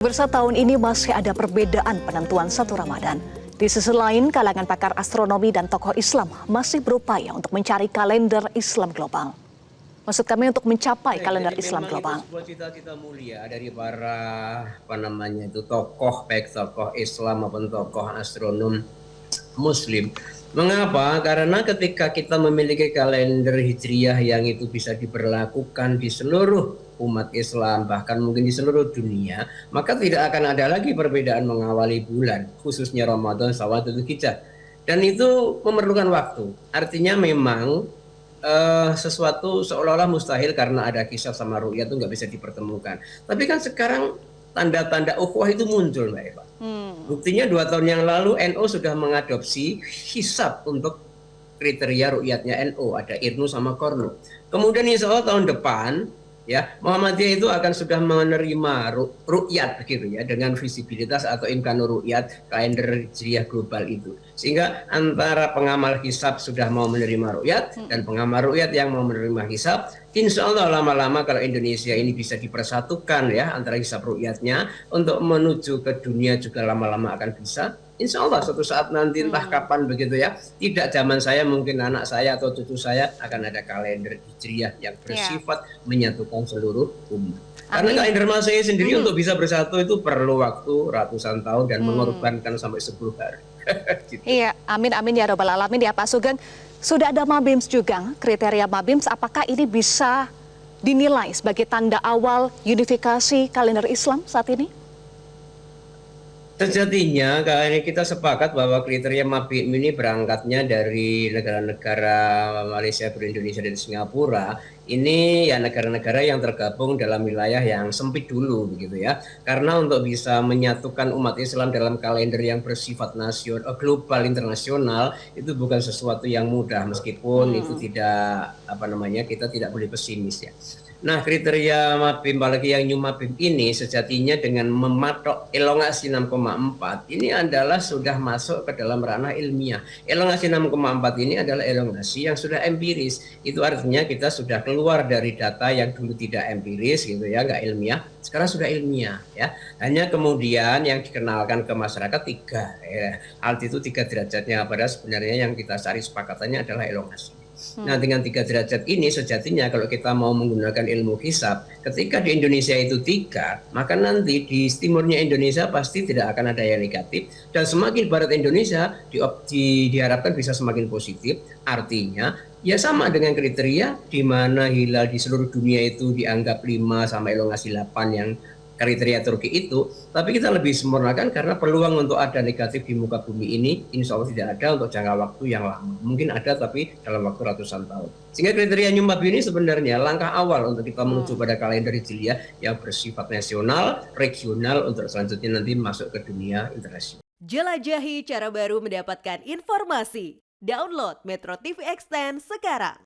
Pemirsa, tahun ini masih ada perbedaan penentuan satu Ramadan. Di sisi lain, kalangan pakar astronomi dan tokoh Islam masih berupaya untuk mencari kalender Islam global. Maksud kami untuk mencapai kalender Islam global. Itu sebuah cita-cita mulia dari para tokoh, baik tokoh Islam maupun tokoh astronom Muslim. Mengapa? Karena ketika kita memiliki kalender Hijriyah yang itu bisa diberlakukan di seluruh umat Islam, bahkan mungkin di seluruh dunia, maka tidak akan ada lagi perbedaan mengawali bulan, khususnya Ramadan, Syawal, Dzulhijjah. Dan itu memerlukan waktu. Artinya memang sesuatu seolah-olah mustahil karena ada kisah sama ru'yah itu nggak bisa dipertemukan. Tapi kan sekarang tanda-tanda ukhuwah itu muncul, Mbak Eva. Buktinya 2 tahun yang lalu NU sudah mengadopsi hisab untuk kriteria ru'yatnya NU, ada Irnu sama Kornu. Kemudian insya Allah tahun depan ya Muhammadiyah itu akan sudah menerima ru'yat begitu ya, dengan visibilitas atau imkanu ru'yat kalender hijriyah global itu. Sehingga antara pengamal hisab sudah mau menerima ru'yat dan pengamal ru'yat yang mau menerima hisab, insya Allah lama-lama kalau Indonesia ini bisa dipersatukan ya antara hisab ru'yatnya untuk menuju ke dunia juga lama-lama akan bisa. Insya Allah suatu saat nanti entah kapan begitu ya, tidak zaman saya mungkin anak saya atau cucu saya akan ada kalender hijriyah yang bersifat menyatukan seluruh umat. Karena kalender Masehi sendiri untuk bisa bersatu itu perlu waktu ratusan tahun dan mengorbankan sampai 10 hari. Gitu. Iya, amin amin ya robbal alamin ya Pak Sugeng. Sudah ada Mabims juga, kriteria Mabims, apakah ini bisa dinilai sebagai tanda awal unifikasi kalender Islam saat ini? Sejatinya kali ini kita sepakat bahwa kriteria Mabim ini berangkatnya dari negara-negara Malaysia, Indonesia, dan Singapura. Ini ya negara-negara yang tergabung dalam wilayah yang sempit dulu begitu ya. Karena untuk bisa menyatukan umat Islam dalam kalender yang bersifat nasional, global, internasional itu bukan sesuatu yang mudah meskipun itu tidak kita tidak boleh pesimis ya. Nah, kriteria Mabim, apalagi yang New Mabim ini sejatinya dengan mematok elongasi 6,4 ini adalah sudah masuk ke dalam ranah ilmiah. Elongasi 6,4 ini adalah elongasi yang sudah empiris. Itu artinya kita sudah keluar dari data yang dulu tidak empiris gitu ya, nggak ilmiah. Sekarang sudah ilmiah ya. Hanya kemudian yang dikenalkan ke masyarakat 3 ya. Altitude 3 derajatnya, padahal sebenarnya yang kita cari sepakatannya adalah elongasi. Nah, dengan 3 derajat ini sejatinya kalau kita mau menggunakan ilmu hisab, ketika di Indonesia itu 3, maka nanti di timurnya Indonesia pasti tidak akan ada yang negatif, dan semakin barat Indonesia diharapkan bisa semakin positif. Artinya ya sama dengan kriteria di mana hilal di seluruh dunia itu dianggap 5 sama elongasi 8 yang kriteria Turki itu, tapi kita lebih sempurnakan karena peluang untuk ada negatif di muka bumi ini insya Allah tidak ada untuk jangka waktu yang lama. Mungkin ada tapi dalam waktu ratusan tahun. Sehingga kriteria New Mabim ini sebenarnya langkah awal untuk kita menuju pada kalender hijriyah yang bersifat nasional, regional untuk selanjutnya nanti masuk ke dunia internasional. Jelajahi cara baru mendapatkan informasi. Download Metro TV Extend sekarang.